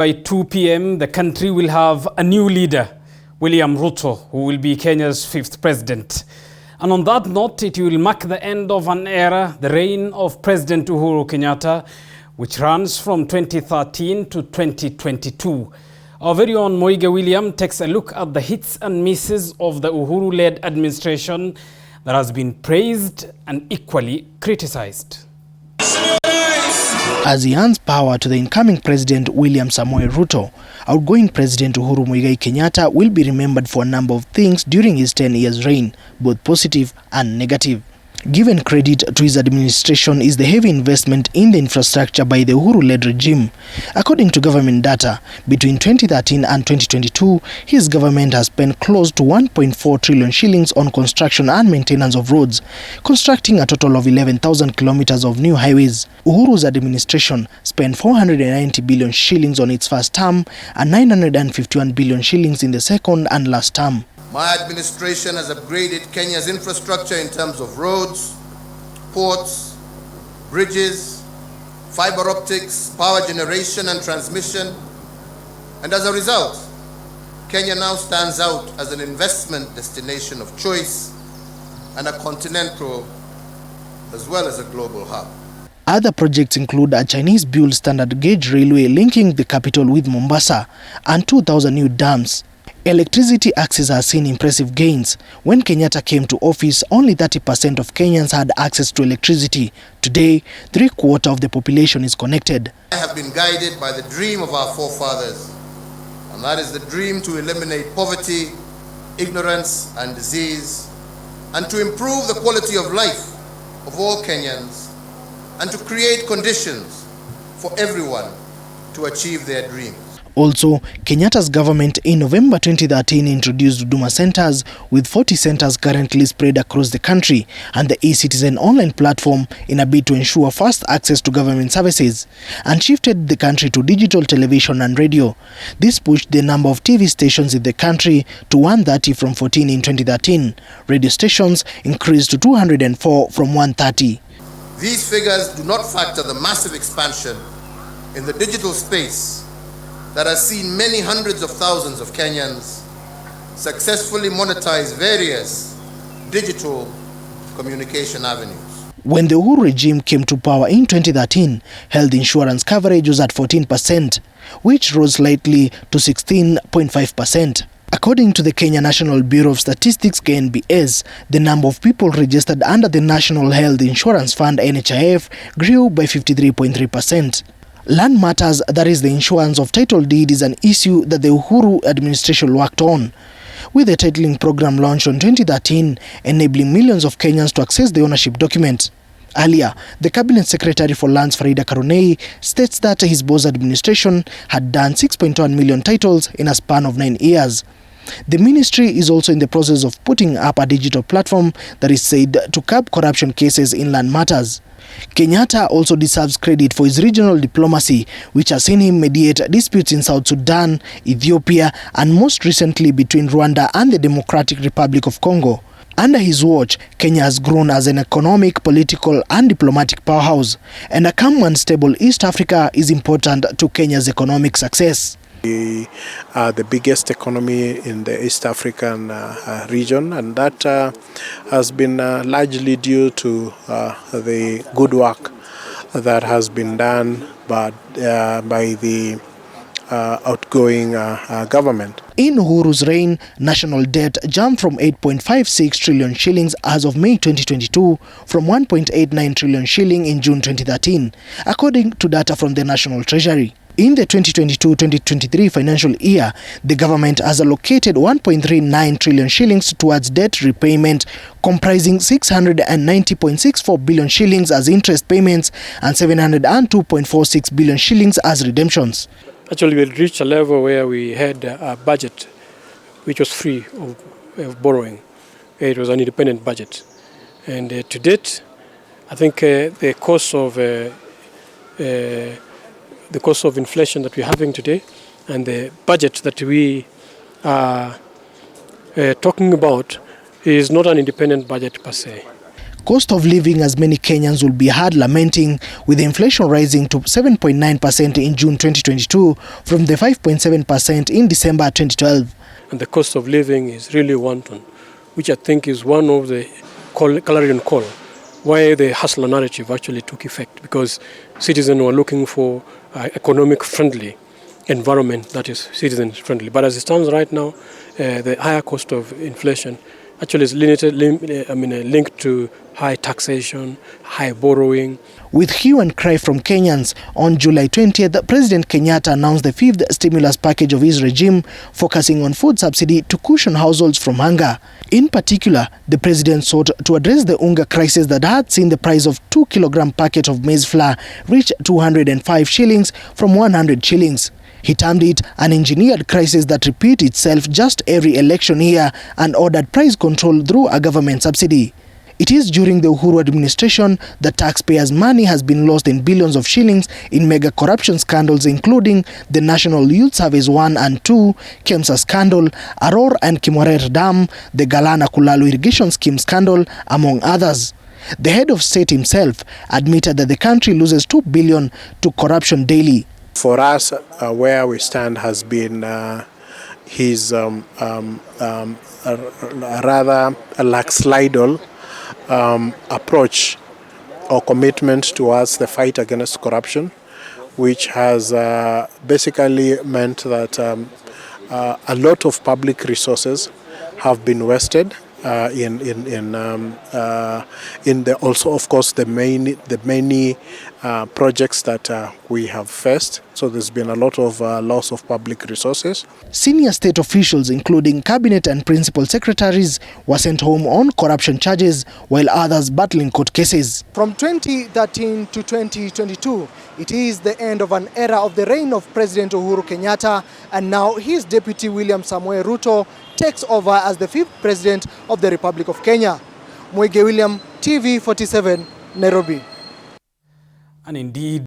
By 2 p.m, the country will have a new leader, William Ruto, who will be Kenya's 5th president. And on that note, it will mark the end of an era, the reign of President Uhuru Kenyatta, which runs from 2013 to 2022. Our very own Moiga William takes a look at the hits and misses of the Uhuru-led administration that has been praised and equally criticized. As he hands power to the incoming President William Samoei Ruto, outgoing President Uhuru Muigai Kenyatta will be remembered for a number of things during his 10 years reign, both positive and negative. Given credit to his administration is the heavy investment in the infrastructure by the Uhuru-led regime. According to government data, between 2013 and 2022, his government has spent close to 1.4 trillion shillings on construction and maintenance of roads, constructing a total of 11,000 kilometers of new highways. Uhuru's administration spent 490 billion shillings on its first term and 951 billion shillings in the second and last term. My administration has upgraded Kenya's infrastructure in terms of roads, ports, bridges, fiber optics, power generation and transmission. And as a result, Kenya now stands out as an investment destination of choice and a continental as well as a global hub. Other projects include a Chinese-built standard gauge railway linking the capital with Mombasa and 2,000 new dams. Electricity access has seen impressive gains. When Kenyatta came to office, only 30% of Kenyans had access to electricity. Today, 3/4 of the population is connected. I have been guided by the dream of our forefathers, and that is the dream to eliminate poverty, ignorance, and disease, and to improve the quality of life of all Kenyans, and to create conditions for everyone to achieve their dreams. Also, Kenyatta's government in November 2013 introduced Huduma centers, with 40 centers currently spread across the country, and the eCitizen online platform in a bid to ensure fast access to government services, and shifted the country to digital television and radio. This pushed the number of TV stations in the country to 130 from 14 in 2013. Radio stations increased to 204 from 130. These figures do not factor the massive expansion in the digital space that has seen many hundreds of thousands of Kenyans successfully monetize various digital communication avenues. When the Uhuru regime came to power in 2013, health insurance coverage was at 14%, which rose slightly to 16.5%. According to the Kenya National Bureau of Statistics (KNBS), the number of people registered under the National Health Insurance Fund (NHIF) grew by 53.3%. Land matters, that is the insurance of title deed, is an issue that the Uhuru administration worked on, with the titling program launched in 2013, enabling millions of Kenyans to access the ownership document. Earlier, the Cabinet Secretary for Lands, Farida Karunei, states that his boss administration had done 6.1 million titles in a span of 9 years. The ministry is also in the process of putting up a digital platform that is said to curb corruption cases in land matters. Kenyatta also deserves credit for his regional diplomacy, which has seen him mediate disputes in South Sudan, Ethiopia, and most recently between Rwanda and the Democratic Republic of Congo. Under his watch, Kenya has grown as an economic, political, and diplomatic powerhouse, and a calm and stable East Africa is important to Kenya's economic success. We are the biggest economy in the East African region, and that has been largely due to the good work that has been done by the outgoing government. In Uhuru's reign, national debt jumped from 8.56 trillion shillings as of May 2022 from 1.89 trillion shilling in June 2013, according to data from the National Treasury. In the 2022-2023 financial year, the government has allocated 1.39 trillion shillings towards debt repayment, comprising 690.64 billion shillings as interest payments and 702.46 billion shillings as redemptions. Actually, we reached a level where we had a budget which was free of borrowing. It was an independent budget. And to date, I think the cost of inflation that we're having today and the budget that we are talking about is not an independent budget per se. cost of living, as many Kenyans will be heard lamenting, with inflation rising to 7.9% in June 2022 from the 5.7% in December 2012. And the cost of living is really wanton, which I think is one of the clarion call why the hustler narrative actually took effect, because citizens were looking for economic friendly environment that is citizen friendly. But as it stands right now, the higher cost of inflation actually is linked to high taxation, high borrowing. With hue and cry from Kenyans, on July 20th, President Kenyatta announced the fifth stimulus package of his regime, focusing on food subsidy to cushion households from hunger. In particular, the president sought to address the hunger crisis that had seen the price of 2-kilogram packet of maize flour reach 205 shillings from 100 shillings. He termed it an engineered crisis that repeats itself just every election year and ordered price control through a government subsidy. It is during the Uhuru administration that taxpayers' money has been lost in billions of shillings in mega corruption scandals, including the National Youth Service 1 and 2, KEMSA scandal, Aror and Kimorer Dam, the Galana Kulalu irrigation scheme scandal, among others. The head of state himself admitted that the country loses 2 billion to corruption daily. For us, where we stand has been his rather lackadaisical approach or commitment towards the fight against corruption, which has basically meant that a lot of public resources have been wasted in the also, of course, the many projects that we have faced. So there's been a lot of loss of public resources. Senior state officials, including cabinet and principal secretaries, were sent home on corruption charges, while others battling court cases. From 2013 to 2022, it is the end of an era of the reign of President Uhuru Kenyatta, and now his deputy William Samoei Ruto takes over as the fifth president of the Republic of Kenya. Mwege William, TV 47, Nairobi. And indeed,